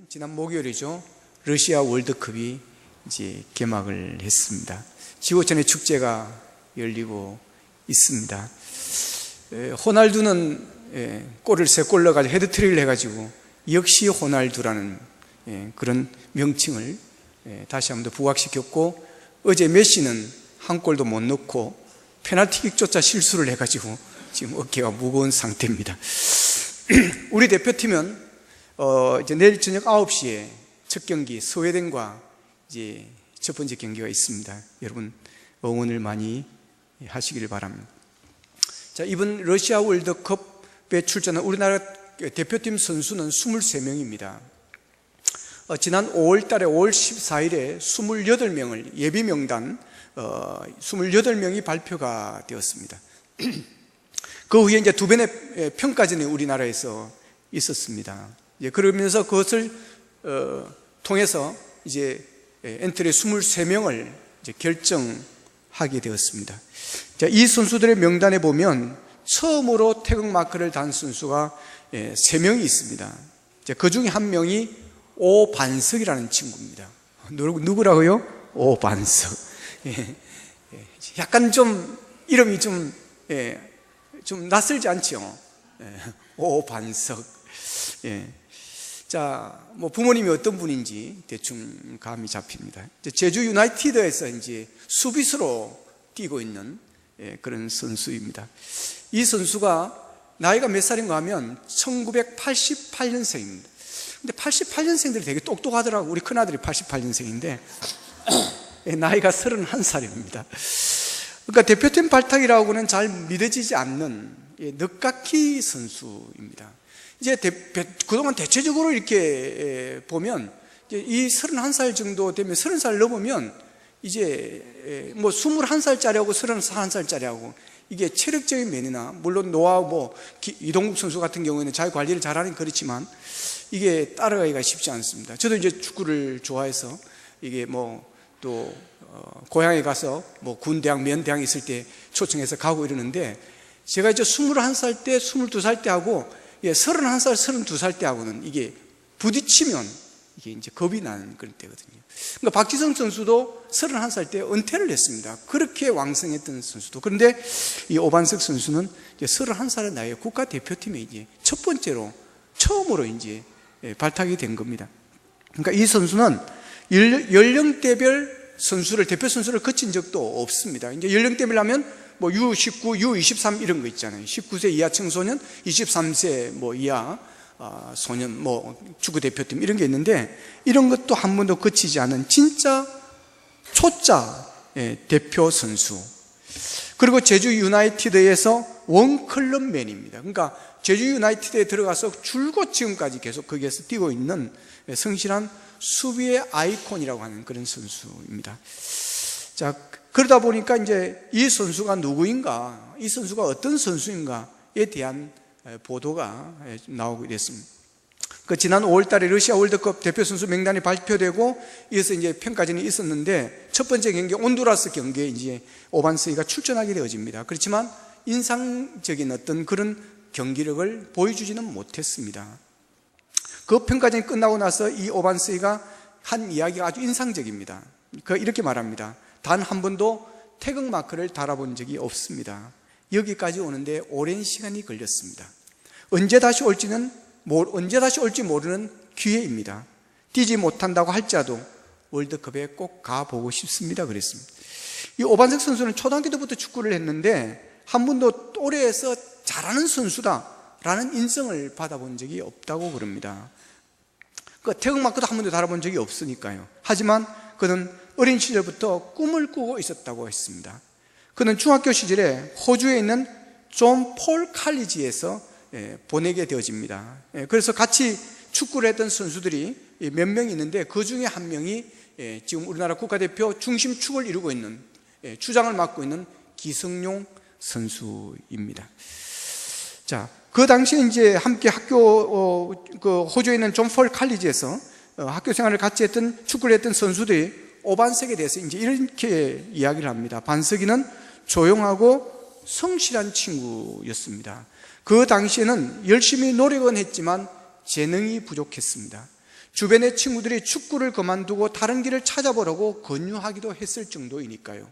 지난 목요일이죠. 러시아 월드컵이 이제 개막을 했습니다. 지구촌의 축제가 열리고 있습니다. 호날두는 골을 3골 넣어가지고 헤드트릭을 해가지고 역시 호날두라는 그런 명칭을 다시 한번 더 부각시켰고, 어제 메시는 한 골도 못 넣고 페널티킥조차 실수를 해가지고 지금 어깨가 무거운 상태입니다. 우리 대표팀은 이제 내일 저녁 9시에 첫 경기 스웨덴과 이제 첫 번째 경기가 있습니다. 여러분 응원을 많이 하시기를 바랍니다. 자, 이번 러시아 월드컵에 출전한 우리나라 대표팀 선수는 23명입니다. 지난 5월 14일에 28명을 예비 명단 28명이 발표가 되었습니다. 그 후에 이제 2번의 평가전이 우리나라에서 있었습니다. 그러면서 그것을 통해서 이제 엔트리 23명을 이제 결정하게 되었습니다. 자, 이 선수들의 명단에 보면 처음으로 태극마크를 단 선수가 3명이 있습니다. 그 중에 한 명이 오반석이라는 친구입니다. 누구라고요? 오반석. 약간 좀 이름이 좀 낯설지 않죠? 오반석. 자, 뭐 부모님이 어떤 분인지 대충 감이 잡힙니다. 제주 유나이티드에서 이제 수비수로 뛰고 있는 그런 선수입니다. 이 선수가 나이가 몇 살인가 하면 1988년생입니다. 근데 88년생들이 되게 똑똑하더라고. 우리 큰아들이 88년생인데 나이가 31살입니다. 그러니까 대표팀 발탁이라고는 잘 믿어지지 않는 늦깎이 선수입니다. 이제 그동안 대체적으로 이렇게 보면 이 31살 정도 되면 30살 넘으면 이제 뭐 21살짜리하고 31살짜리하고 이게 체력적인 면이나, 물론 노하우 뭐 이동국 선수 같은 경우에는 자기 관리를 잘하는 그렇지만 이게 따라가기가 쉽지 않습니다. 저도 이제 축구를 좋아해서 이게 뭐 또 고향에 가서 뭐 군대학, 면대학 있을 때 초청해서 가고 이러는데, 제가 이제 21살 때, 22살 때 하고 31살, 32살 때 하고는 이게 부딪히면 이게 이제 겁이 나는 그런 때거든요. 그러니까 박지성 선수도 31살 때 은퇴를 했습니다. 그렇게 왕성했던 선수도. 그런데 이 오반석 선수는 이제 31살의 나이에 국가대표팀에 이제 첫 번째로, 처음으로 이제 발탁이 된 겁니다. 그러니까 이 선수는 연령대별 선수를, 대표 선수를 거친 적도 없습니다. 이제 연령대별 하면 뭐 U19, U23 이런 거 있잖아요. 19세 이하 청소년, 23세 뭐 이하 소년, 뭐 축구 대표팀 이런 게 있는데, 이런 것도 한 번도 거치지 않은 진짜 초짜 대표 선수. 그리고 제주 유나이티드에서 원클럽맨입니다. 그러니까 제주 유나이티드에 들어가서 줄곧 지금까지 계속 거기에서 뛰고 있는 성실한 수비의 아이콘이라고 하는 그런 선수입니다. 자, 그러다 보니까 이제 이 선수가 누구인가, 이 선수가 어떤 선수인가에 대한 보도가 나오게 됐습니다. 지난 5월달에 러시아 월드컵 대표 선수 명단이 발표되고, 이어서 이제 평가전이 있었는데, 첫 번째 경기 온두라스 경기에 이제 오반스이가 출전하게 되어집니다. 그렇지만 인상적인 어떤 그런 경기력을 보여주지는 못했습니다. 그 평가전이 끝나고 나서 이 오반스이가 한 이야기가 아주 인상적입니다. 이렇게 말합니다. 단 한 번도 태극마크를 달아본 적이 없습니다. 여기까지 오는데 오랜 시간이 걸렸습니다. 언제 다시 올지 모르는 기회입니다. 뛰지 못한다고 할지라도 월드컵에 꼭 가보고 싶습니다. 그랬습니다. 이 오반석 선수는 초등학교 때부터 축구를 했는데 한 번도 또래에서 잘하는 선수다라는 인정을 받아본 적이 없다고 그럽니다. 태극마크도 한 번도 달아본 적이 없으니까요. 하지만 그는 어린 시절부터 꿈을 꾸고 있었다고 했습니다. 그는 중학교 시절에 호주에 있는 존 폴 칼리지에서 보내게 되어집니다. 그래서 같이 축구를 했던 선수들이 몇 명 있는데, 그 중에 한 명이 지금 우리나라 국가대표 중심축을 이루고 있는, 주장을 맡고 있는 기성용 선수입니다. 자, 그 당시에 이제 함께 호주에 있는 존 폴 칼리지에서 학교 생활을 같이 했던, 축구를 했던 선수들이 오반석에 대해서 이제 이렇게 이야기를 합니다. 반석이는 조용하고 성실한 친구였습니다. 그 당시에는 열심히 노력은 했지만 재능이 부족했습니다. 주변의 친구들이 축구를 그만두고 다른 길을 찾아보려고 권유하기도 했을 정도이니까요.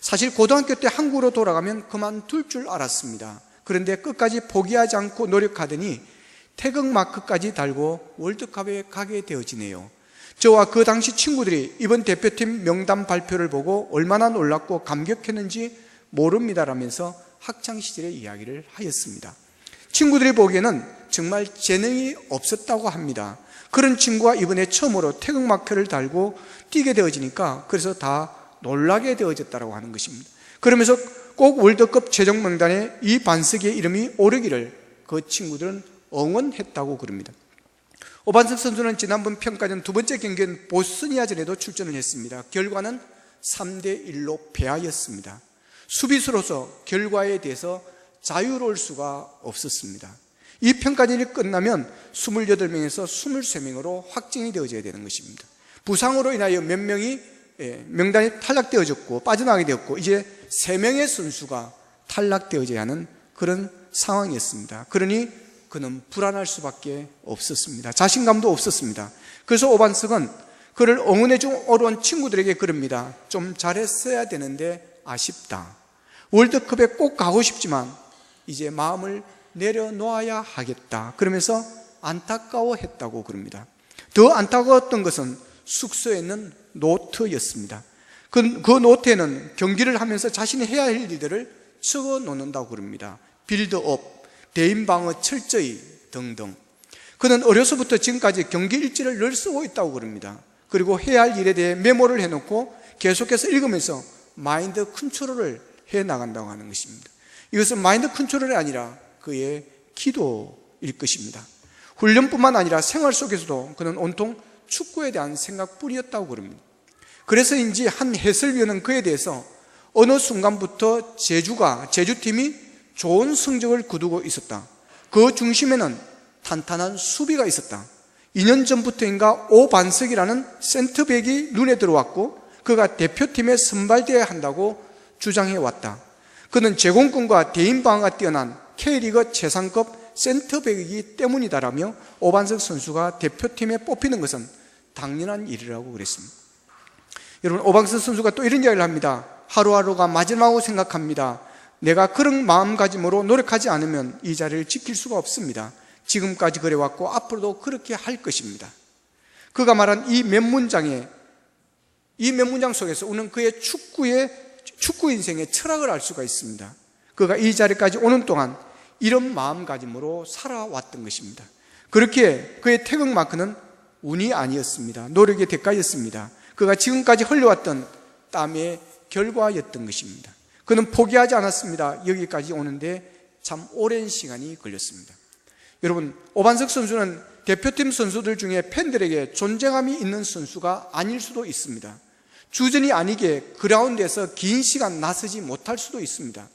사실 고등학교 때 한국으로 돌아가면 그만둘 줄 알았습니다. 그런데 끝까지 포기하지 않고 노력하더니 태극마크까지 달고 월드컵에 가게 되어지네요. 저와 그 당시 친구들이 이번 대표팀 명단 발표를 보고 얼마나 놀랐고 감격했는지 모릅니다라면서 학창시절의 이야기를 하였습니다. 친구들이 보기에는 정말 재능이 없었다고 합니다. 그런 친구가 이번에 처음으로 태극마크를 달고 뛰게 되어지니까 그래서 다 놀라게 되어졌다고 하는 것입니다. 그러면서 꼭 월드컵 최종 명단에 이 반석의 이름이 오르기를 그 친구들은 응원했다고 그럽니다. 오반석 선수는 지난번 평가전 두 번째 경기인 보스니아전에도 출전을 했습니다. 결과는 3대1로 패하였습니다. 수비수로서 결과에 대해서 자유로울 수가 없었습니다. 이 평가전이 끝나면 28명에서 23명으로 확정이 되어져야 되는 것입니다. 부상으로 인하여 몇 명이 명단이 탈락되어졌고 빠져나가게 되었고 이제 3명의 선수가 탈락되어져야 하는 그런 상황이었습니다. 그러니 그는 불안할 수밖에 없었습니다. 자신감도 없었습니다. 그래서 오반석은 그를 응원해준 어려운 친구들에게 그럽니다. 좀 잘했어야 되는데 아쉽다. 월드컵에 꼭 가고 싶지만 이제 마음을 내려놓아야 하겠다. 그러면서 안타까워했다고 그럽니다. 더 안타까웠던 것은 숙소에 있는 노트였습니다. 그 노트에는 경기를 하면서 자신이 해야 할 일들을 적어 놓는다고 그럽니다. 빌드업, 대인방어 철저히 등등. 그는 어려서부터 지금까지 경기 일지를 늘 쓰고 있다고 그럽니다. 그리고 해야 할 일에 대해 메모를 해놓고 계속해서 읽으면서 마인드 컨트롤을 해나간다고 하는 것입니다. 이것은 마인드 컨트롤이 아니라 그의 기도일 것입니다. 훈련뿐만 아니라 생활 속에서도 그는 온통 축구에 대한 생각뿐이었다고 그럽니다. 그래서인지 한 해설위원은 그에 대해서 어느 순간부터 제주팀이 좋은 성적을 거두고 있었다. 그 중심에는 탄탄한 수비가 있었다. 2년 전부터인가 오반석이라는 센터백이 눈에 들어왔고 그가 대표팀에 선발되어야 한다고 주장해왔다. 그는 제공권과 대인방어가 뛰어난 K리그 최상급 센터백이기 때문이다라며 오반석 선수가 대표팀에 뽑히는 것은 당연한 일이라고 그랬습니다. 여러분, 오반석 선수가 또 이런 이야기를 합니다. 하루하루가 마지막으로 생각합니다. 내가 그런 마음가짐으로 노력하지 않으면 이 자리를 지킬 수가 없습니다. 지금까지 그래왔고 앞으로도 그렇게 할 것입니다. 그가 말한 이 몇 문장 속에서 우리는 그의 축구 인생의 철학을 알 수가 있습니다. 그가 이 자리까지 오는 동안 이런 마음가짐으로 살아왔던 것입니다. 그렇게 그의 태극마크는 운이 아니었습니다. 노력의 대가였습니다. 그가 지금까지 흘려왔던 땀의 결과였던 것입니다. 그는 포기하지 않았습니다. 여기까지 오는데 참 오랜 시간이 걸렸습니다. 여러분, 오반석 선수는 대표팀 선수들 중에 팬들에게 존재감이 있는 선수가 아닐 수도 있습니다. 주전이 아니게 그라운드에서 긴 시간 나서지 못할 수도 있습니다.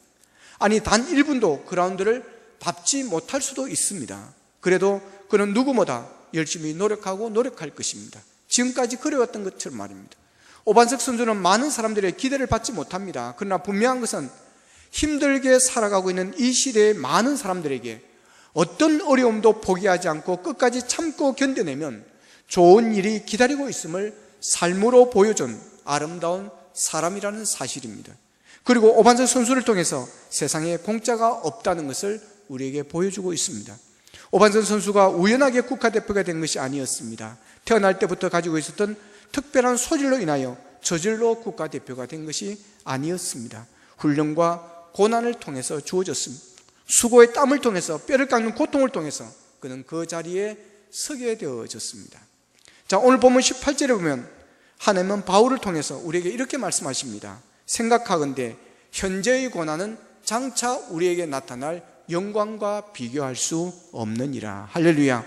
아니, 단 1분도 그라운드를 밟지 못할 수도 있습니다. 그래도 그는 누구보다 열심히 노력할 것입니다. 지금까지 그래왔던 것처럼 말입니다. 오반석 선수는 많은 사람들의 기대를 받지 못합니다. 그러나 분명한 것은 힘들게 살아가고 있는 이 시대의 많은 사람들에게 어떤 어려움도 포기하지 않고 끝까지 참고 견뎌내면 좋은 일이 기다리고 있음을 삶으로 보여준 아름다운 사람이라는 사실입니다. 그리고 오반석 선수를 통해서 세상에 공짜가 없다는 것을 우리에게 보여주고 있습니다. 오반석 선수가 우연하게 국가대표가 된 것이 아니었습니다. 태어날 때부터 가지고 있었던 특별한 소질로 인하여 저절로 국가대표가 된 것이 아니었습니다. 훈련과 고난을 통해서 주어졌습니다. 수고의 땀을 통해서, 뼈를 깎는 고통을 통해서 그는 그 자리에 서게 되어졌습니다. 자, 오늘 본문 18절에 보면 하나님은 바울을 통해서 우리에게 이렇게 말씀하십니다. 생각하건대 현재의 고난은 장차 우리에게 나타날 영광과 비교할 수 없느니라. 할렐루야.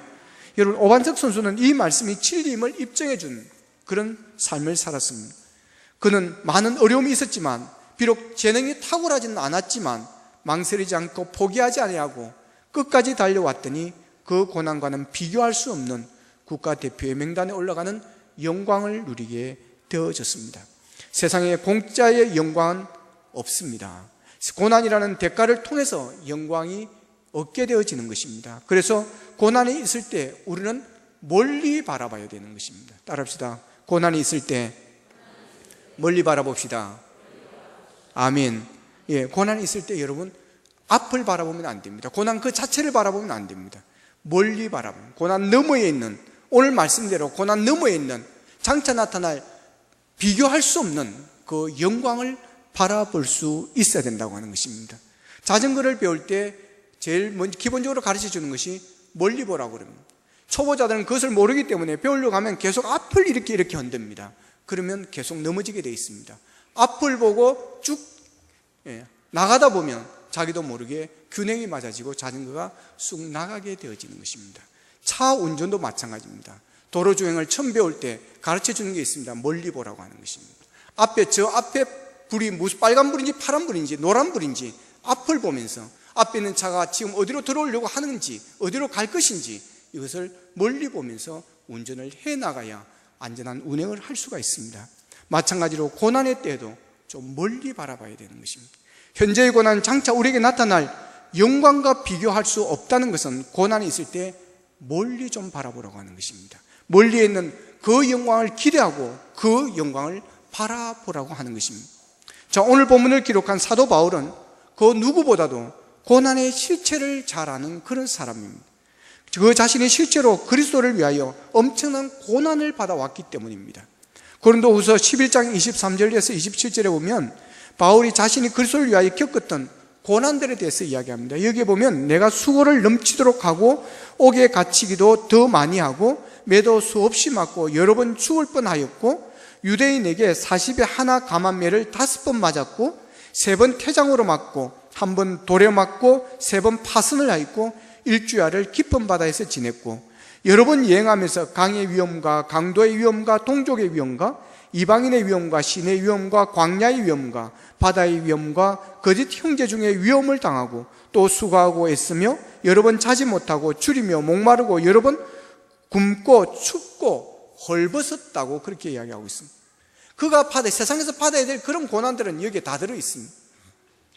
여러분, 오반석 선수는 이 말씀이 진리임을 입증해 준 그런 삶을 살았습니다. 그는 많은 어려움이 있었지만, 비록 재능이 탁월하지는 않았지만 망설이지 않고 포기하지 아니하고 끝까지 달려왔더니 그 고난과는 비교할 수 없는 국가대표의 명단에 올라가는 영광을 누리게 되어졌습니다. 세상에 공짜의 영광은 없습니다. 고난이라는 대가를 통해서 영광이 얻게 되어지는 것입니다. 그래서 고난이 있을 때 우리는 멀리 바라봐야 되는 것입니다. 따라합시다. 고난이 있을 때 멀리 바라봅시다. 아멘. 예, 고난이 있을 때 여러분 앞을 바라보면 안 됩니다. 고난 그 자체를 바라보면 안 됩니다. 멀리 바라보면, 고난 너머에 있는, 오늘 말씀대로 고난 너머에 있는 장차 나타날 비교할 수 없는 그 영광을 바라볼 수 있어야 된다고 하는 것입니다. 자전거를 배울 때 제일 먼저 기본적으로 가르쳐 주는 것이 멀리 보라고 그럽니다. 초보자들은 그것을 모르기 때문에 배우려고 하면 계속 앞을 이렇게 흔듭니다. 그러면 계속 넘어지게 되어 있습니다. 앞을 보고 쭉 나가다 보면 자기도 모르게 균형이 맞아지고 자전거가 쑥 나가게 되어지는 것입니다. 차 운전도 마찬가지입니다. 도로 주행을 처음 배울 때 가르쳐 주는 게 있습니다. 멀리 보라고 하는 것입니다. 저 앞에 불이 무슨 빨간 불인지 파란 불인지 노란 불인지 앞을 보면서 앞에 있는 차가 지금 어디로 들어오려고 하는지 어디로 갈 것인지 이것을 멀리 보면서 운전을 해나가야 안전한 운행을 할 수가 있습니다. 마찬가지로 고난의 때에도 좀 멀리 바라봐야 되는 것입니다. 현재의 고난, 장차 우리에게 나타날 영광과 비교할 수 없다는 것은 고난이 있을 때 멀리 좀 바라보라고 하는 것입니다. 멀리에 있는 그 영광을 기대하고 그 영광을 바라보라고 하는 것입니다. 자, 오늘 본문을 기록한 사도 바울은 그 누구보다도 고난의 실체를 잘 아는 그런 사람입니다. 그 자신이 실제로 그리스도를 위하여 엄청난 고난을 받아왔기 때문입니다. 고린도후서 11장 23절에서 27절에 보면 바울이 자신이 그리스도를 위하여 겪었던 고난들에 대해서 이야기합니다. 여기에 보면 내가 수고를 넘치도록 하고 옥에 갇히기도 더 많이 하고 매도 수없이 맞고 여러 번 죽을 뻔하였고 유대인에게 40에 하나 감한매를 5번 맞았고 3번 태장으로 맞고 1번 돌에 맞고 3번 파선을 하였고 일주야를 깊은 바다에서 지냈고 여러 번 여행하면서 강의 위험과 강도의 위험과 동족의 위험과 이방인의 위험과 신의 위험과 광야의 위험과 바다의 위험과 거짓 형제 중에 위험을 당하고 또 수고하고 애쓰며 여러 번 자지 못하고 줄이며 목마르고 여러 번 굶고 춥고 헐벗었다고 그렇게 이야기하고 있습니다. 그가 세상에서 받아야 될 그런 고난들은 여기에 다 들어있습니다.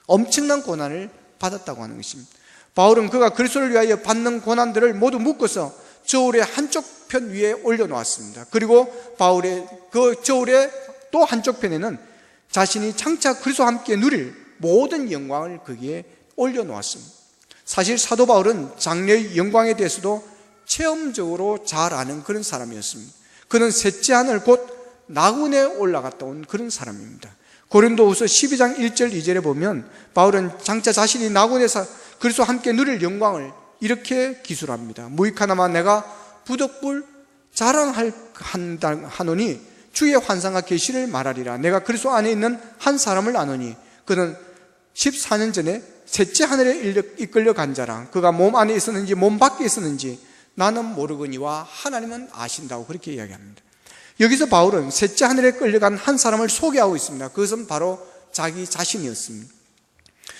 엄청난 고난을 받았다고 하는 것입니다. 바울은 그가 그리스도를 위하여 받는 고난들을 모두 묶어서 저울의 한쪽 편 위에 올려놓았습니다. 그리고 바울의 그 저울의 또 한쪽 편에는 자신이 장차 그리스도와 함께 누릴 모든 영광을 거기에 올려놓았습니다. 사실 사도 바울은 장래의 영광에 대해서도 체험적으로 잘 아는 그런 사람이었습니다. 그는 셋째 하늘 곧 나군에 올라갔다 온 그런 사람입니다. 고린도후서 12장 1절 2절에 보면 바울은 장차 자신이 나군에서 그리스도와 함께 누릴 영광을 이렇게 기술합니다. 무익하나마 내가 부득불 자랑하노니 주의 환상과 계시를 말하리라. 내가 그리스도 안에 있는 한 사람을 아노니 그는 14년 전에 셋째 하늘에 이끌려 간 자라. 그가 몸 안에 있었는지 몸 밖에 있었는지 나는 모르거니와 하나님은 아신다고 그렇게 이야기합니다. 여기서 바울은 셋째 하늘에 끌려간 한 사람을 소개하고 있습니다. 그것은 바로 자기 자신이었습니다.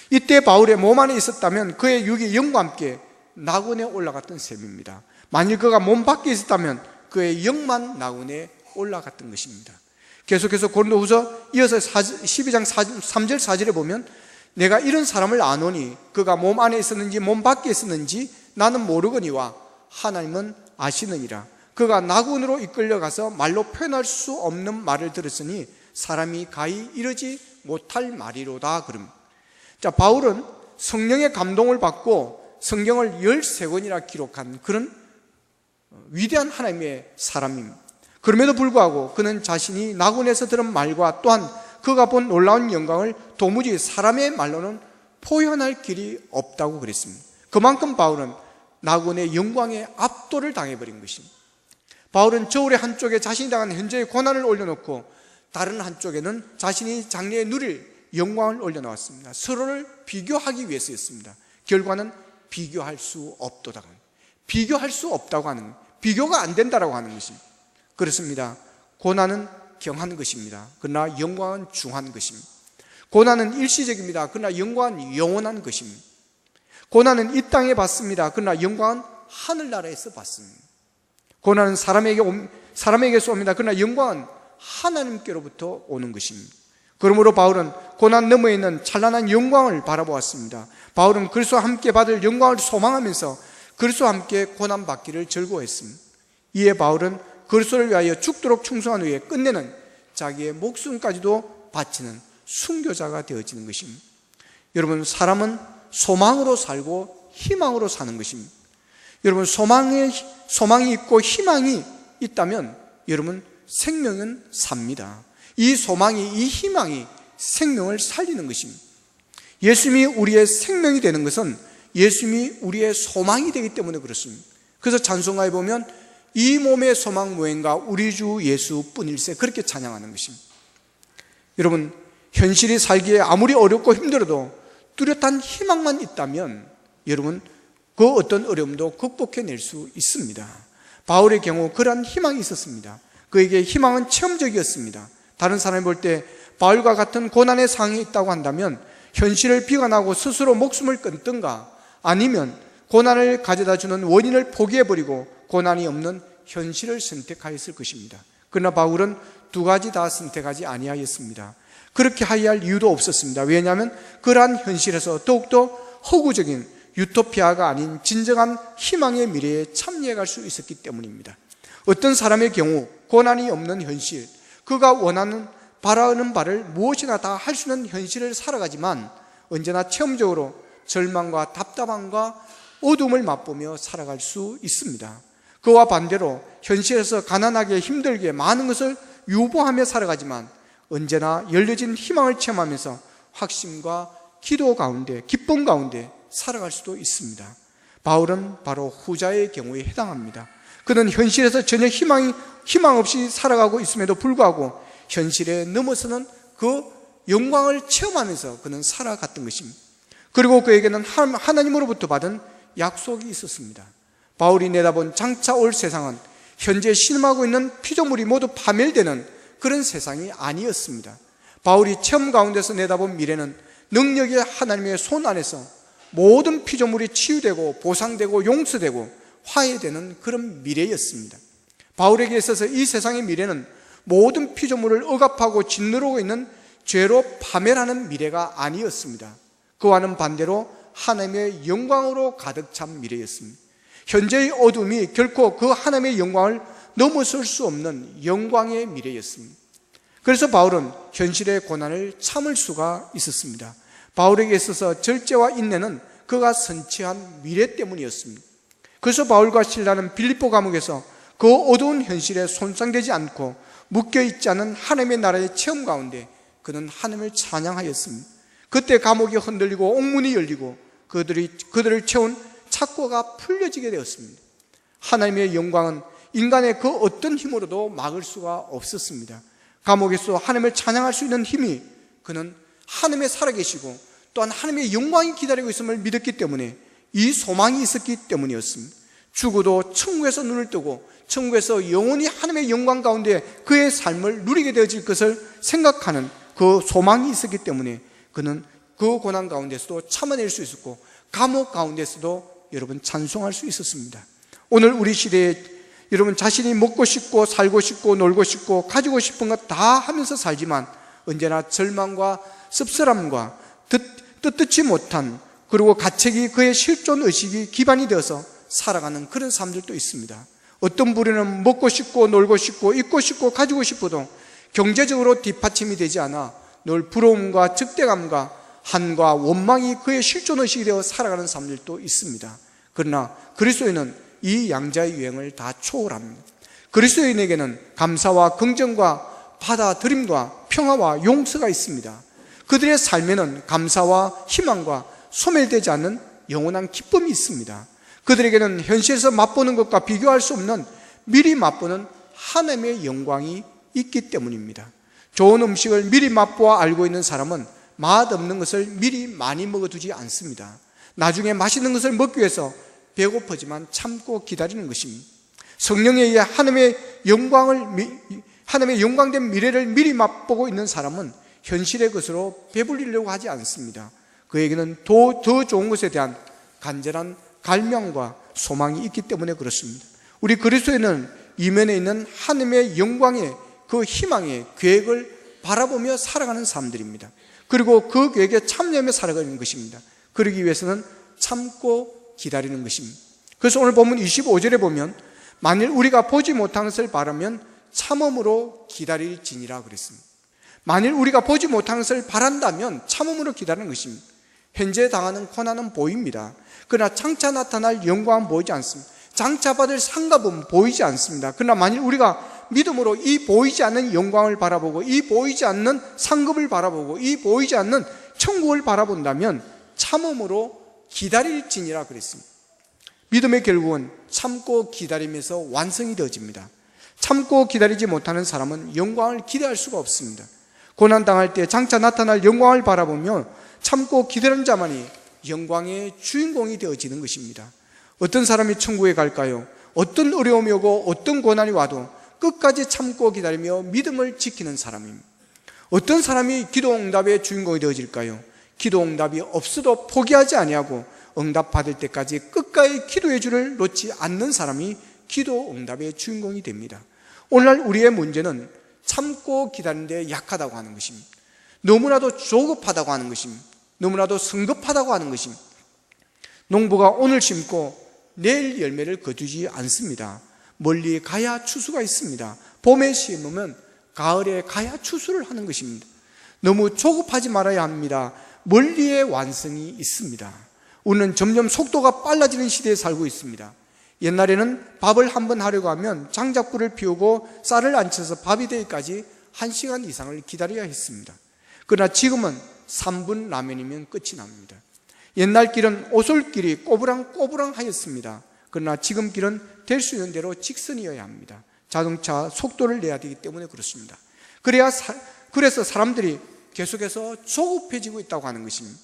이때 바울의 몸 안에 있었다면 그의 육이 영과 함께 나군에 올라갔던 셈입니다. 만일 그가 몸 밖에 있었다면 그의 영만 나군에 올라갔던 것입니다. 계속해서 고린도후서 이어서 12장 3절 4절에 보면 내가 이런 사람을 아노니 그가 몸 안에 있었는지 몸 밖에 있었는지 나는 모르거니와 하나님은 아시느니라. 그가 나군으로 이끌려가서 말로 표현할 수 없는 말을 들었으니 사람이 가히 이르지 못할 말이로다. 그럼 자, 바울은 성령의 감동을 받고 성경을 13권이나 기록한 그런 위대한 하나님의 사람입니다. 그럼에도 불구하고 그는 자신이 나군에서 들은 말과 또한 그가 본 놀라운 영광을 도무지 사람의 말로는 표현할 길이 없다고 그랬습니다. 그만큼 바울은 나군의 영광에 압도를 당해버린 것입니다. 바울은 저울의 한쪽에 자신이 당한 현재의 고난을 올려놓고 다른 한쪽에는 자신이 장래에 누릴 영광을 올려놓았습니다. 서로를 비교하기 위해서였습니다. 결과는 비교할 수 없도다. 비교할 수 없다고 하는, 비교가 안 된다라고 하는 것입니다. 그렇습니다. 고난은 경한 것입니다. 그러나 영광은 중한 것입니다. 고난은 일시적입니다. 그러나 영광은 영원한 것입니다. 고난은 이 땅에 받습니다. 그러나 영광은 하늘나라에서 받습니다. 고난은 사람에게서 옵니다. 그러나 영광은 하나님께로부터 오는 것입니다. 그러므로 바울은 고난 너머에 있는 찬란한 영광을 바라보았습니다. 바울은 그리스도와 함께 받을 영광을 소망하면서 그리스도와 함께 고난 받기를 즐거워했습니다. 이에 바울은 그리스도를 위하여 죽도록 충성한 후에 끝내는 자기의 목숨까지도 바치는 순교자가 되어지는 것입니다. 여러분, 사람은 소망으로 살고 희망으로 사는 것입니다. 여러분, 소망이 있고 희망이 있다면 여러분 생명은 삽니다. 이 소망이, 이 희망이 생명을 살리는 것입니다. 예수님이 우리의 생명이 되는 것은 예수님이 우리의 소망이 되기 때문에 그렇습니다. 그래서 찬송가에 보면 이 몸의 소망 무엇인가 우리 주 예수뿐일세, 그렇게 찬양하는 것입니다. 여러분, 현실이 살기에 아무리 어렵고 힘들어도 뚜렷한 희망만 있다면 여러분 그 어떤 어려움도 극복해낼 수 있습니다. 바울의 경우 그러한 희망이 있었습니다. 그에게 희망은 체험적이었습니다. 다른 사람이 볼 때 바울과 같은 고난의 상황이 있다고 한다면 현실을 비관하고 스스로 목숨을 끊든가 아니면 고난을 가져다주는 원인을 포기해버리고 고난이 없는 현실을 선택하였을 것입니다. 그러나 바울은 두 가지 다 선택하지 아니하였습니다. 그렇게 하여야 할 이유도 없었습니다. 왜냐하면 그러한 현실에서 더욱더 허구적인 유토피아가 아닌 진정한 희망의 미래에 참여해갈 수 있었기 때문입니다. 어떤 사람의 경우 고난이 없는 현실, 그가 원하는 바라는 바를 무엇이나 다 할 수 있는 현실을 살아가지만 언제나 체험적으로 절망과 답답함과 어둠을 맛보며 살아갈 수 있습니다. 그와 반대로 현실에서 가난하게 힘들게 많은 것을 유보하며 살아가지만 언제나 열려진 희망을 체험하면서 확신과 기도 가운데, 기쁨 가운데 살아갈 수도 있습니다. 바울은 바로 후자의 경우에 해당합니다. 그는 현실에서 전혀 희망 없이 살아가고 있음에도 불구하고 현실에 넘어서는 그 영광을 체험하면서 그는 살아갔던 것입니다. 그리고 그에게는 하나님으로부터 받은 약속이 있었습니다. 바울이 내다본 장차 올 세상은 현재 신음하고 있는 피조물이 모두 파멸되는 그런 세상이 아니었습니다. 바울이 체험 가운데서 내다본 미래는 능력의 하나님의 손 안에서 모든 피조물이 치유되고 보상되고 용서되고 화해되는 그런 미래였습니다. 바울에게 있어서 이 세상의 미래는 모든 피조물을 억압하고 짓누르고 있는 죄로 파멸하는 미래가 아니었습니다. 그와는 반대로 하나님의 영광으로 가득 찬 미래였습니다. 현재의 어둠이 결코 그 하나님의 영광을 넘어설 수 없는 영광의 미래였습니다. 그래서 바울은 현실의 고난을 참을 수가 있었습니다. 바울에게 있어서 절제와 인내는 그가 선취한 미래 때문이었습니다. 그래서 바울과 실라는 빌립보 감옥에서 그 어두운 현실에 손상되지 않고 묶여있지 않은 하나님의 나라의 체험 가운데 그는 하나님을 찬양하였습니다. 그때 감옥이 흔들리고 옥문이 열리고 그들을 채운 착고가 풀려지게 되었습니다. 하나님의 영광은 인간의 그 어떤 힘으로도 막을 수가 없었습니다. 감옥에서 하나님을 찬양할 수 있는 힘이 그는 하나님의 살아계시고 또한 하나님의 영광이 기다리고 있음을 믿었기 때문에 이 소망이 있었기 때문이었습니다. 죽어도 천국에서 눈을 뜨고 천국에서 영원히 하나님의 영광 가운데 그의 삶을 누리게 되어질 것을 생각하는 그 소망이 있었기 때문에 그는 그 고난 가운데서도 참아낼 수 있었고 감옥 가운데서도 여러분 찬송할 수 있었습니다. 오늘 우리 시대에 여러분 자신이 먹고 싶고 살고 싶고 놀고 싶고 가지고 싶은 것 다 하면서 살지만 언제나 절망과 씁쓸함과 뜻듣지 못한 그리고 가책이 그의 실존 의식이 기반이 되어서 살아가는 그런 사람들도 있습니다. 어떤 부류는 먹고 싶고 놀고 싶고 입고 싶고 가지고 싶어도 경제적으로 뒷받침이 되지 않아 늘 부러움과 적대감과 한과 원망이 그의 실존 의식이 되어 살아가는 사람들도 있습니다. 그러나 그리스도인은 이 양자의 유행을 다 초월합니다. 그리스도인에게는 감사와 긍정과 받아들임과 평화와 용서가 있습니다. 그들의 삶에는 감사와 희망과 소멸되지 않는 영원한 기쁨이 있습니다. 그들에게는 현실에서 맛보는 것과 비교할 수 없는 미리 맛보는 하나님의 영광이 있기 때문입니다. 좋은 음식을 미리 맛보아 알고 있는 사람은 맛없는 것을 미리 많이 먹어두지 않습니다. 나중에 맛있는 것을 먹기 위해서 배고프지만 참고 기다리는 것입니다. 성령에 의해 하나님의 영광된 미래를 미리 맛보고 있는 사람은 현실의 것으로 배불리려고 하지 않습니다. 그에게는 더 좋은 것에 대한 간절한 갈망과 소망이 있기 때문에 그렇습니다. 우리 그리스도인은 이면에 있는 하나님의 영광의 그 희망의 계획을 바라보며 살아가는 사람들입니다. 그리고 그 계획에 참여하며 살아가는 것입니다. 그러기 위해서는 참고 기다리는 것입니다. 그래서 오늘 본문 25절에 보면 만일 우리가 보지 못한 것을 바라면 참음으로 기다릴지니라 그랬습니다. 만일 우리가 보지 못한 것을 바란다면 참음으로 기다리는 것입니다. 현재 당하는 고난은 보입니다. 그러나 장차 나타날 영광은 보이지 않습니다. 장차 받을 상급은 보이지 않습니다. 그러나 만일 우리가 믿음으로 이 보이지 않는 영광을 바라보고 이 보이지 않는 상급을 바라보고 이 보이지 않는 천국을 바라본다면 참음으로 기다릴지니라 그랬습니다. 믿음의 결국은 참고 기다리면서 완성이 되어집니다. 참고 기다리지 못하는 사람은 영광을 기대할 수가 없습니다. 고난당할 때 장차 나타날 영광을 바라보며 참고 기다리는 자만이 영광의 주인공이 되어지는 것입니다. 어떤 사람이 천국에 갈까요? 어떤 어려움이 오고 어떤 고난이 와도 끝까지 참고 기다리며 믿음을 지키는 사람입니다. 어떤 사람이 기도 응답의 주인공이 되어질까요? 기도 응답이 없어도 포기하지 아니하고 응답 받을 때까지 끝까지 기도의 줄을 놓지 않는 사람이 기도 응답의 주인공이 됩니다. 오늘날 우리의 문제는 참고 기다리는데 약하다고 하는 것입니다. 너무나도 조급하다고 하는 것입니다. 너무나도 성급하다고 하는 것입니다. 농부가 오늘 심고 내일 열매를 거두지 않습니다. 멀리 가야 추수가 있습니다. 봄에 심으면 가을에 가야 추수를 하는 것입니다. 너무 조급하지 말아야 합니다. 멀리의 완성이 있습니다. 우리는 점점 속도가 빨라지는 시대에 살고 있습니다. 옛날에는 밥을 한번 하려고 하면 장작불을 피우고 쌀을 안쳐서 밥이 되기까지 1시간 이상을 기다려야 했습니다. 그러나 지금은 3분 라면이면 끝이 납니다. 옛날 길은 오솔길이 꼬부랑꼬부랑 하였습니다. 그러나 지금 길은 될 수 있는 대로 직선이어야 합니다. 자동차 속도를 내야 되기 때문에 그렇습니다. 그래서 사람들이 계속해서 조급해지고 있다고 하는 것입니다.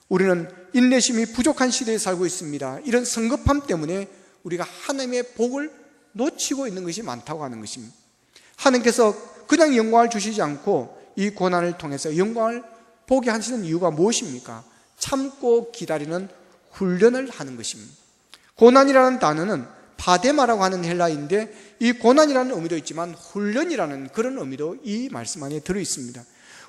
우리는 인내심이 부족한 시대에 살고 있습니다. 이런 성급함 때문에 우리가 하나님의 복을 놓치고 있는 것이 많다고 하는 것입니다. 하나님께서 그냥 영광을 주시지 않고 이 고난을 통해서 영광을 보게 하시는 이유가 무엇입니까? 참고 기다리는 훈련을 하는 것입니다. 고난이라는 단어는 파데마라고 하는 헬라어인데 이 고난이라는 의미도 있지만 훈련이라는 그런 의미도 이 말씀 안에 들어있습니다.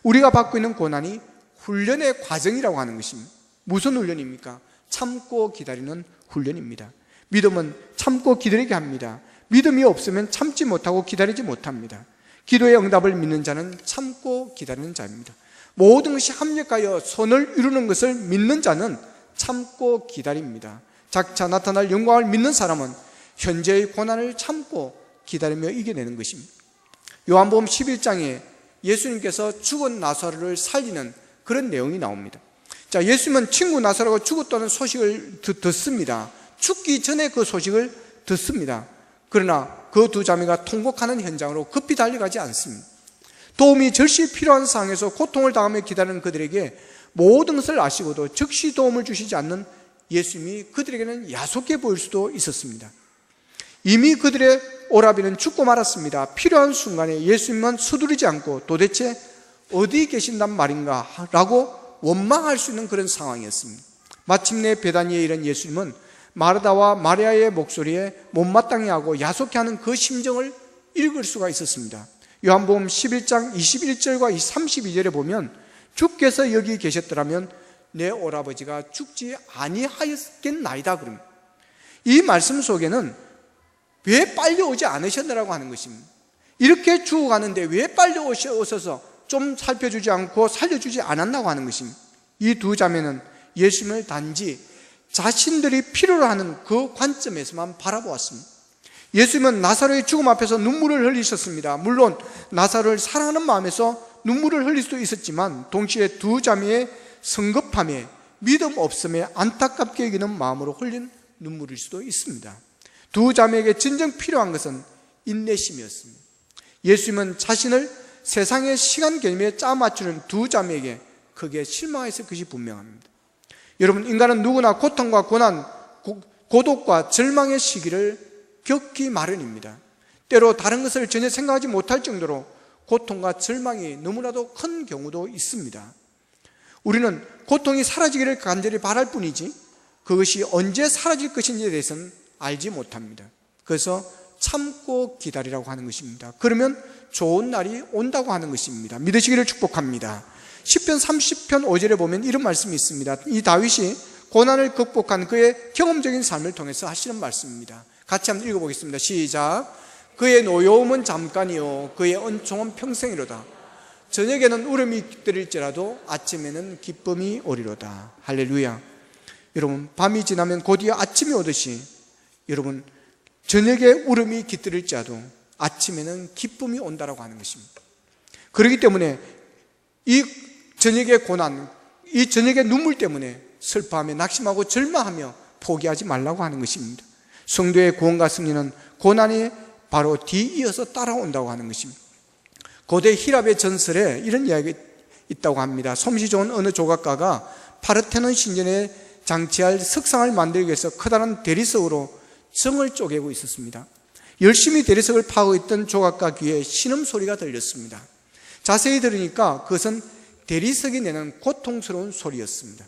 우리가 받고 있는 고난이 훈련의 과정이라고 하는 것입니다. 무슨 훈련입니까? 참고 기다리는 훈련입니다. 믿음은 참고 기다리게 합니다. 믿음이 없으면 참지 못하고 기다리지 못합니다. 기도의 응답을 믿는 자는 참고 기다리는 자입니다. 모든 것이 합력하여 선을 이루는 것을 믿는 자는 참고 기다립니다. 장차 나타날 영광을 믿는 사람은 현재의 고난을 참고 기다리며 이겨내는 것입니다. 요한복음 11장에 예수님께서 죽은 나사로를 살리는 그런 내용이 나옵니다. 자, 예수님은 친구 나사로가 죽었다는 소식을 듣습니다. 죽기 전에 그 소식을 듣습니다. 그러나 그 두 자매가 통곡하는 현장으로 급히 달려가지 않습니다. 도움이 절시 필요한 상황에서 고통을 당하며 기다리는 그들에게 모든 것을 아시고도 즉시 도움을 주시지 않는 예수님이 그들에게는 야속해 보일 수도 있었습니다. 이미 그들의 오라비는 죽고 말았습니다. 필요한 순간에 예수님은 서두르지 않고 도대체 어디 계신단 말인가 라고 원망할 수 있는 그런 상황이었습니다. 마침내 베다니에 이른 예수님은 마르다와 마리아의 목소리에 못마땅해 하고 야속해 하는 그 심정을 읽을 수가 있었습니다. 요한복음 11장 21절과 32절에 보면 주께서 여기 계셨더라면 내 오라버지가 죽지 아니하였겠나이다 그럽니다. 이 말씀 속에는 왜 빨리 오지 않으셨느라고 하는 것입니다. 이렇게 죽어가는데 왜 빨리 오셔서 좀 살펴주지 않고 살려주지 않았나고 하는 것입니다. 이 두 자매는 예수님을 단지 자신들이 필요로 하는 그 관점에서만 바라보았습니다. 예수님은 나사로의 죽음 앞에서 눈물을 흘리셨습니다. 물론 나사로를 사랑하는 마음에서 눈물을 흘릴 수도 있었지만 동시에 두 자매의 성급함에 믿음 없음에 안타깝게 여기는 마음으로 흘린 눈물일 수도 있습니다. 두 자매에게 진정 필요한 것은 인내심이었습니다. 예수님은 자신을 세상의 시간 개념에 짜맞추는 두 자매에게 크게 실망했을 것이 분명합니다. 여러분, 인간은 누구나 고통과 고난, 고독과 절망의 시기를 겪기 마련입니다. 때로 다른 것을 전혀 생각하지 못할 정도로 고통과 절망이 너무나도 큰 경우도 있습니다. 우리는 고통이 사라지기를 간절히 바랄 뿐이지 그것이 언제 사라질 것인지에 대해서는 알지 못합니다. 그래서 참고 기다리라고 하는 것입니다. 그러면 좋은 날이 온다고 하는 것입니다. 믿으시기를 축복합니다. 시편 30편 5절에 보면 이런 말씀이 있습니다. 이 다윗이 고난을 극복한 그의 경험적인 삶을 통해서 하시는 말씀입니다. 같이 한번 읽어보겠습니다. 시작. 그의 노여움은 잠깐이요 그의 은총은 평생이로다. 저녁에는 울음이 깃들일지라도 아침에는 기쁨이 오리로다. 할렐루야. 여러분, 밤이 지나면 곧이어 아침이 오듯이 여러분, 저녁에 울음이 깃들일지라도 아침에는 기쁨이 온다라고 하는 것입니다. 그렇기 때문에 이 저녁의 고난, 이 저녁의 눈물 때문에 슬퍼하며 낙심하고 절망하며 포기하지 말라고 하는 것입니다. 성도의 구원과 승리는 고난이 바로 뒤이어서 따라온다고 하는 것입니다. 고대 히랍의 전설에 이런 이야기가 있다고 합니다. 솜씨 좋은 어느 조각가가 파르테논 신전에 장치할 석상을 만들기 위해서 커다란 대리석으로 정을 쪼개고 있었습니다. 열심히 대리석을 파고 있던 조각가 귀에 신음소리가 들렸습니다. 자세히 들으니까 그것은 대리석이 내는 고통스러운 소리였습니다.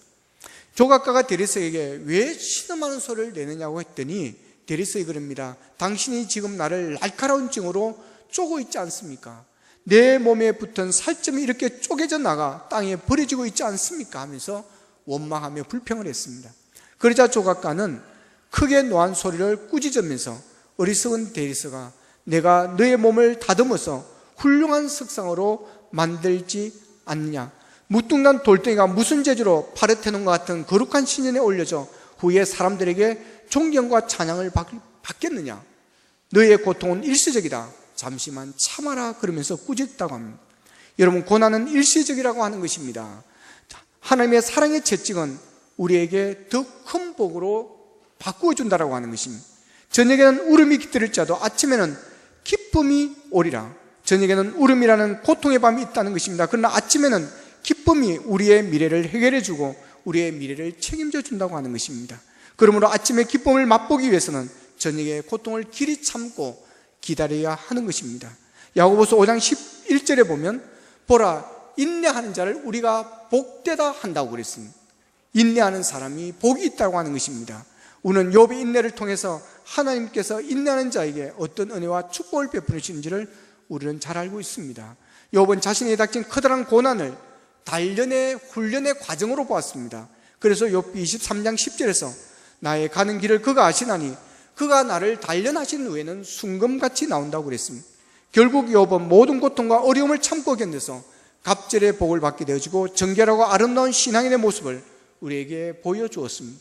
조각가가 대리석에게 왜 신음하는 소리를 내느냐고 했더니 대리석이 그럽니다. 당신이 지금 나를 날카로운 징으로 쪼고 있지 않습니까? 내 몸에 붙은 살점이 이렇게 쪼개져 나가 땅에 버려지고 있지 않습니까? 하면서 원망하며 불평을 했습니다. 그러자 조각가는 크게 노한 소리를 꾸짖으면서 어리석은 대리석아, 내가 너의 몸을 다듬어서 훌륭한 석상으로 만들지 않느냐? 무뚱난 돌덩이가 무슨 재주로 파르테논과 같은 거룩한 신전에 올려져 후에 사람들에게 존경과 찬양을 받겠느냐? 너의 고통은 일시적이다. 잠시만 참아라. 그러면서 꾸짖다고 합니다. 여러분, 고난은 일시적이라고 하는 것입니다. 하나님의 사랑의 채찍은 우리에게 더 큰 복으로 바꾸어 준다라고 하는 것입니다. 저녁에는 울음이 깃들일지라도 아침에는 기쁨이 오리라. 저녁에는 울음이라는 고통의 밤이 있다는 것입니다. 그러나 아침에는 기쁨이 우리의 미래를 해결해 주고 우리의 미래를 책임져 준다고 하는 것입니다. 그러므로 아침에 기쁨을 맛보기 위해서는 저녁의 고통을 길이 참고 기다려야 하는 것입니다. 야고보서 5장 11절에 보면 보라, 인내하는 자를 우리가 복되다 한다고 그랬습니다. 인내하는 사람이 복이 있다고 하는 것입니다. 우리는 욥의 인내를 통해서 하나님께서 인내하는 자에게 어떤 은혜와 축복을 베푸시는지를 우리는 잘 알고 있습니다. 욥은 자신이 닥친 커다란 고난을 단련의 훈련의 과정으로 보았습니다. 그래서 욥기 23장 10절에서 나의 가는 길을 그가 아시나니 그가 나를 단련하신 후에는 순금같이 나온다고 그랬습니다. 결국 욥은 모든 고통과 어려움을 참고 견뎌서 갑절의 복을 받게 되어지고 정결하고 아름다운 신앙인의 모습을 우리에게 보여주었습니다.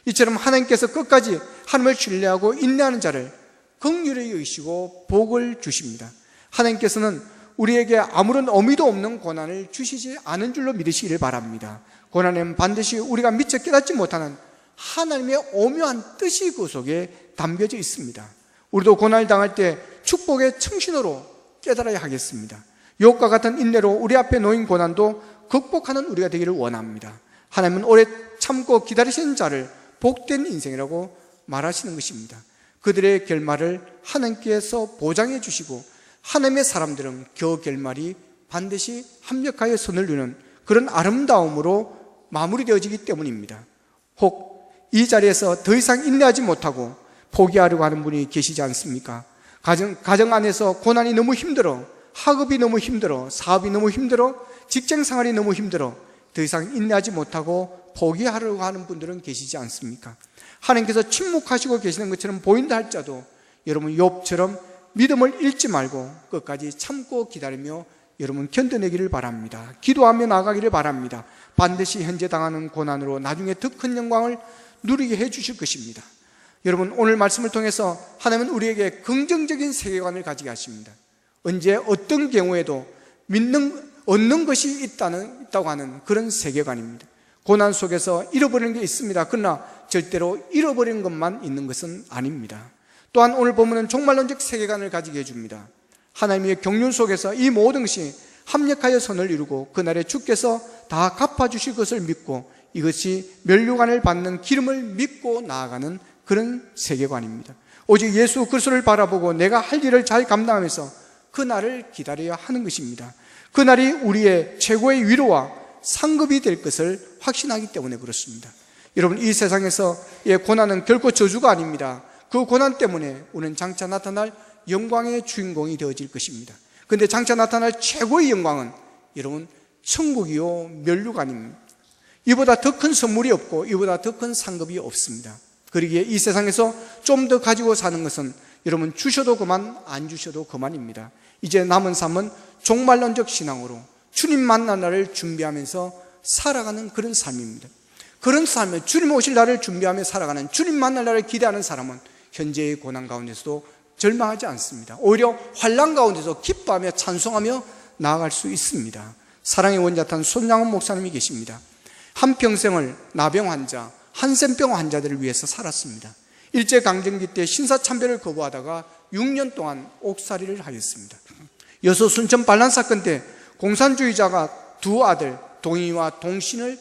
이처럼 하나님께서 끝까지 하나님을 신뢰하고 인내하는 자를 긍휼히 여기시고 복을 주십니다. 하나님께서는 우리에게 아무런 의미도 없는 고난을 주시지 않은 줄로 믿으시기를 바랍니다. 고난은 반드시 우리가 미처 깨닫지 못하는 하나님의 오묘한 뜻이 그 속에 담겨져 있습니다. 우리도 고난을 당할 때 축복의 청신으로 깨달아야 하겠습니다. 욥과 같은 인내로 우리 앞에 놓인 고난도 극복하는 우리가 되기를 원합니다. 하나님은 오래 참고 기다리시는 자를 복된 인생이라고 말하시는 것입니다. 그들의 결말을 하나님께서 보장해 주시고 하나님의 사람들은 그 결말이 반드시 합력하여 선을 이루는 그런 아름다움으로 마무리되어지기 때문입니다. 혹 이 자리에서 더 이상 인내하지 못하고 포기하려고 하는 분이 계시지 않습니까? 가정 안에서 고난이 너무 힘들어, 학업이 너무 힘들어, 사업이 너무 힘들어, 직장 생활이 너무 힘들어 더 이상 인내하지 못하고 포기하려고 하는 분들은 계시지 않습니까? 하나님께서 침묵하시고 계시는 것처럼 보인다 할지라도 여러분 욥처럼 믿음을 잃지 말고 끝까지 참고 기다리며 여러분 견뎌내기를 바랍니다. 기도하며 나아가기를 바랍니다. 반드시 현재 당하는 고난으로 나중에 더 큰 영광을 누리게 해주실 것입니다. 여러분, 오늘 말씀을 통해서 하나님은 우리에게 긍정적인 세계관을 가지게 하십니다. 언제 어떤 경우에도 얻는 것이 있다고 하는 그런 세계관입니다. 고난 속에서 잃어버리는 게 있습니다. 그러나 절대로 잃어버리는 것만 있는 것은 아닙니다. 또한 오늘 본문은 종말론적 세계관을 가지게 해줍니다. 하나님의 경륜 속에서 이 모든 것이 합력하여 선을 이루고 그날에 주께서 다 갚아주실 것을 믿고 이것이 면류관을 받는 기름을 믿고 나아가는 그런 세계관입니다. 오직 예수 그리스도를 바라보고 내가 할 일을 잘 감당하면서 그날을 기다려야 하는 것입니다. 그날이 우리의 최고의 위로와 상급이 될 것을 확신하기 때문에 그렇습니다. 여러분, 이 세상에서의 고난은 결코 저주가 아닙니다. 그 고난 때문에 우리는 장차 나타날 영광의 주인공이 되어질 것입니다. 그런데 장차 나타날 최고의 영광은 여러분 천국이요 면류관입니다. 이보다 더 큰 선물이 없고 이보다 더 큰 상급이 없습니다. 그러기에 이 세상에서 좀 더 가지고 사는 것은 여러분 주셔도 그만 안 주셔도 그만입니다. 이제 남은 삶은 종말론적 신앙으로 주님 만날 날을 준비하면서 살아가는 그런 삶입니다. 그런 삶에 주님 오실 날을 준비하며 살아가는, 주님 만날 날을 기대하는 사람은 현재의 고난 가운데서도 절망하지 않습니다. 오히려 환난 가운데서 기뻐하며 찬송하며 나아갈 수 있습니다. 사랑의 원자탄 손양원 목사님이 계십니다. 한평생을 나병 환자, 한센병 환자들을 위해서 살았습니다. 일제강점기 때 신사참배를 거부하다가 6년 동안 옥살이를 하였습니다. 여수 순천 반란 사건 때 공산주의자가 두 아들 동인이와 동신을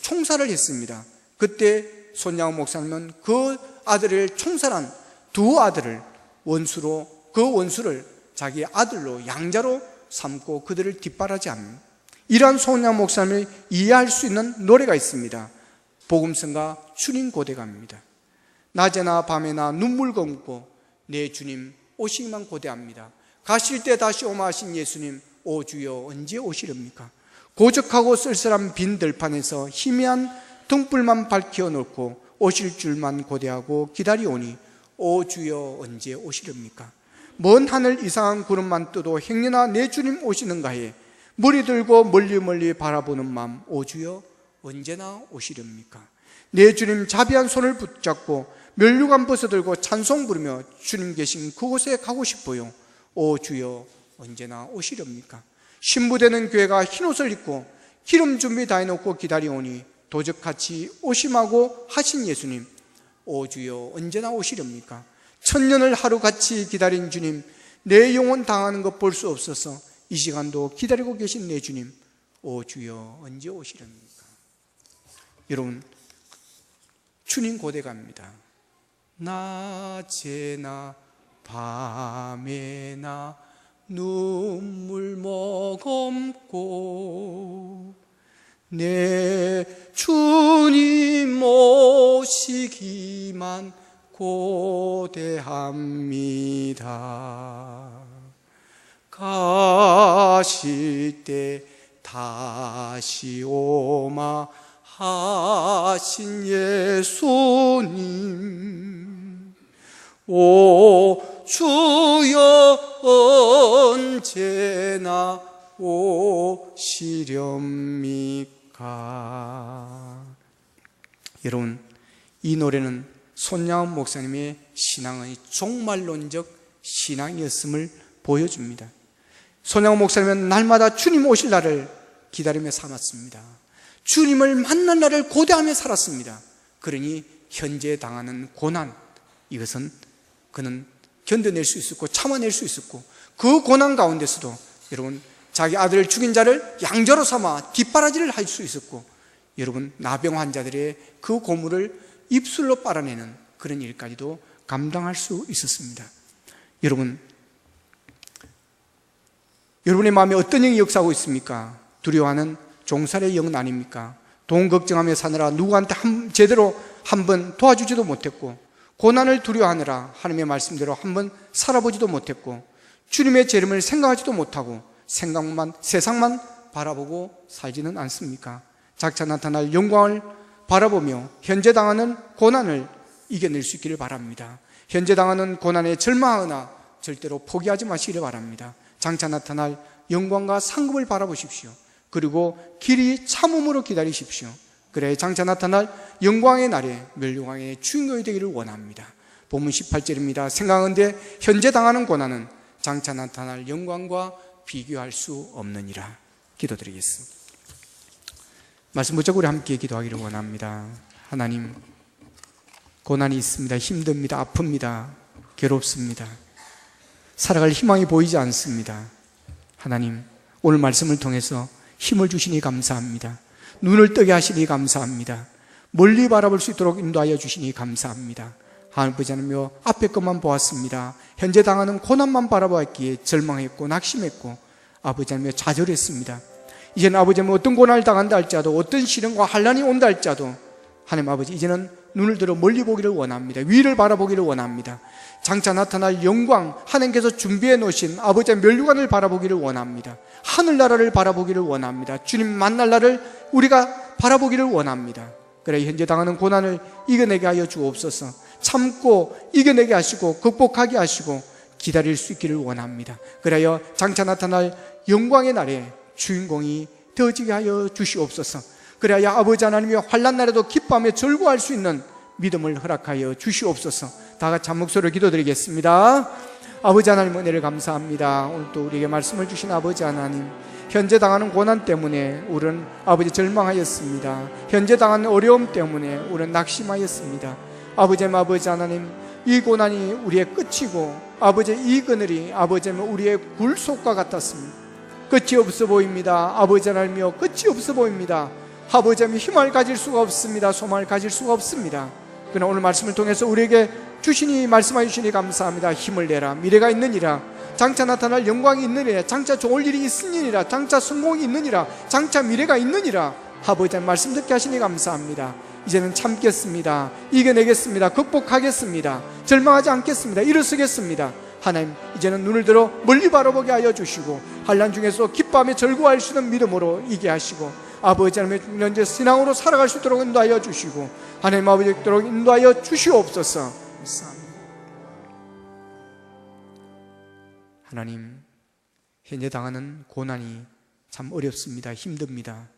총살을 했습니다. 그때 손양원 목사님은 그 아들을 총살한 두 아들을 원수로, 그 원수를 자기 아들로 양자로 삼고 그들을 뒷바라지합니다. 이러한 손양원 목사님을 이해할 수 있는 노래가 있습니다. 복음성가 주님 고대가입니다. 낮에나 밤에나 눈물 검고 내 주님 오시기만 고대합니다. 가실 때 다시 오마 하신 예수님, 오 주여 언제 오시렵니까? 고적하고 쓸쓸한 빈 들판에서 희미한 등불만 밝혀 놓고 오실 줄만 고대하고 기다리오니 오 주여 언제 오시렵니까? 먼 하늘 이상한 구름만 떠도 행여나 내 주님 오시는가 해 머리 들고 멀리 멀리 바라보는 마음, 오 주여 언제나 오시렵니까? 내 주님 자비한 손을 붙잡고 면류관 벗어들고 찬송 부르며 주님 계신 그곳에 가고 싶어요. 오 주여 언제나 오시렵니까? 신부되는 교회가 흰옷을 입고 기름 준비 다 해놓고 기다리오니 도적같이 오심하고 하신 예수님, 오 주여 언제나 오시렵니까? 천년을 하루같이 기다린 주님, 내 영혼 당하는 것 볼 수 없어서 이 시간도 기다리고 계신 내 주님, 오 주여 언제 오시렵니까? 여러분, 주님 고대갑니다. 낮에나 밤에나 눈물 머금고 내 주님 모시기만 고대합니다. 가실 때 다시 오마 하신 예수님, 오 주여 언제나 오시렵니까? 여러분, 이 노래는 손양원 목사님의 신앙의 종말론적 신앙이었음을 보여줍니다. 손양원 목사님은 날마다 주님 오실 날을 기다리며 살았습니다. 주님을 만날 날을 고대하며 살았습니다. 그러니 현재 당하는 고난, 이것은 그는 견뎌낼 수 있었고 참아낼 수 있었고, 그 고난 가운데서도 여러분 자기 아들을 죽인 자를 양자로 삼아 뒷바라지를 할 수 있었고, 여러분 나병 환자들의 그 고물을 입술로 빨아내는 그런 일까지도 감당할 수 있었습니다. 여러분의 마음에 어떤 영이 역사하고 있습니까? 두려워하는 종살의 영은 아닙니까? 돈 걱정하며 사느라 누구한테 제대로 한번 도와주지도 못했고, 고난을 두려워하느라 하나님의 말씀대로 한번 살아보지도 못했고, 주님의 재림을 생각하지도 못하고 세상만 바라보고 살지는 않습니까? 장차 나타날 영광을 바라보며 현재 당하는 고난을 이겨낼 수 있기를 바랍니다. 현재 당하는 고난에 절망하거나 절대로 포기하지 마시기를 바랍니다. 장차 나타날 영광과 상급을 바라보십시오. 그리고 길이 참음으로 기다리십시오. 그래 장차 나타날 영광의 날에 멸류관의 주인공이 되기를 원합니다. 본문 18절입니다. 생각하건대 현재 당하는 고난은 장차 나타날 영광과 비교할 수 없느니라. 기도드리겠습니다. 말씀 붙잡고 우리 함께 기도하기를 원합니다. 하나님, 고난이 있습니다. 힘듭니다. 아픕니다. 괴롭습니다. 살아갈 희망이 보이지 않습니다. 하나님, 오늘 말씀을 통해서 힘을 주시니 감사합니다. 눈을 뜨게 하시니 감사합니다. 멀리 바라볼 수 있도록 인도하여 주시니 감사합니다. 아버지 하나님, 앞에 것만 보았습니다. 현재 당하는 고난만 바라보았기에 절망했고 낙심했고 아버지 하나님 좌절했습니다. 이제는 아버지 하나님 어떤 고난을 당한다 할지라도, 어떤 시련과 환난이 온다 할지라도 하나님 아버지 이제는 눈을 들어 멀리 보기를 원합니다. 위를 바라보기를 원합니다. 장차 나타날 영광, 하나님께서 준비해 놓으신 아버지의 멸류관을 바라보기를 원합니다. 하늘나라를 바라보기를 원합니다. 주님 만날 날을 우리가 바라보기를 원합니다. 그래 현재 당하는 고난을 이겨내게 하여 주옵소서. 참고 이겨내게 하시고 극복하게 하시고 기다릴 수 있기를 원합니다. 그래야 장차 나타날 영광의 날에 주인공이 되어지게 하여 주시옵소서. 그래야 아버지 하나님이 환난 날에도 기뻐하며 즐거워할 수 있는 믿음을 허락하여 주시옵소서. 다 같이 한 목소리로 기도드리겠습니다. 아버지 하나님, 은혜를 감사합니다. 오늘 또 우리에게 말씀을 주신 아버지 하나님, 현재 당하는 고난 때문에 우리는 아버지 절망하였습니다. 현재 당하는 어려움 때문에 우리는 낙심하였습니다. 아버지 하나님, 이 고난이 우리의 끝이고 아버지 이 그늘이 아버지 우리의 굴속과 같았습니다. 끝이 없어 보입니다. 아버지 하나님이여, 끝이 없어 보입니다. 아버지 하나님, 희망을 가질 수가 없습니다. 소망을 가질 수가 없습니다. 그러나 오늘 말씀을 통해서 우리에게 주시니, 말씀하여 주시니 감사합니다. 힘을 내라, 미래가 있느니라. 장차 나타날 영광이 있느니라. 장차 좋을 일이 있으니라. 장차 성공이 있느니라. 장차 미래가 있느니라. 아버지 하나님, 말씀 듣게 하시니 감사합니다. 이제는 참겠습니다. 이겨내겠습니다. 극복하겠습니다. 절망하지 않겠습니다. 일어서겠습니다. 하나님, 이제는 눈을 들어 멀리 바라보게 하여 주시고 환난 중에서 기뻐하며 즐거워할 수 있는 믿음으로 이게 하시고 아버지 하나님의 현재 신앙으로 살아갈 수 있도록 인도하여 주시고 하나님 아버지 있도록 인도하여 주시옵소서. 감사합니다. 하나님, 현재 당하는 고난이 참 어렵습니다. 힘듭니다.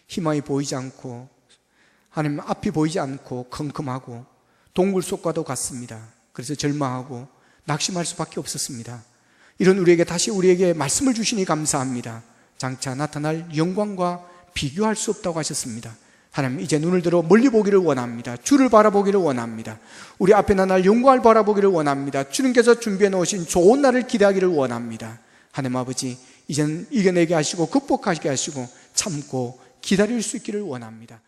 희망이 보이지 않고 하나님 앞이 보이지 않고 컴컴하고 동굴 속과도 같습니다. 그래서 절망하고 낙심할 수밖에 없었습니다. 이런 우리에게 다시 우리에게 말씀을 주시니 감사합니다. 장차 나타날 영광과 비교할 수 없다고 하셨습니다. 하나님, 이제 눈을 들어 멀리 보기를 원합니다. 주를 바라보기를 원합니다. 우리 앞에 나타날 영광을 바라보기를 원합니다. 주님께서 준비해 놓으신 좋은 날을 기대하기를 원합니다. 하나님 아버지, 이제는 이겨내게 하시고 극복하게 하시고 참고 기다릴 수 있기를 원합니다.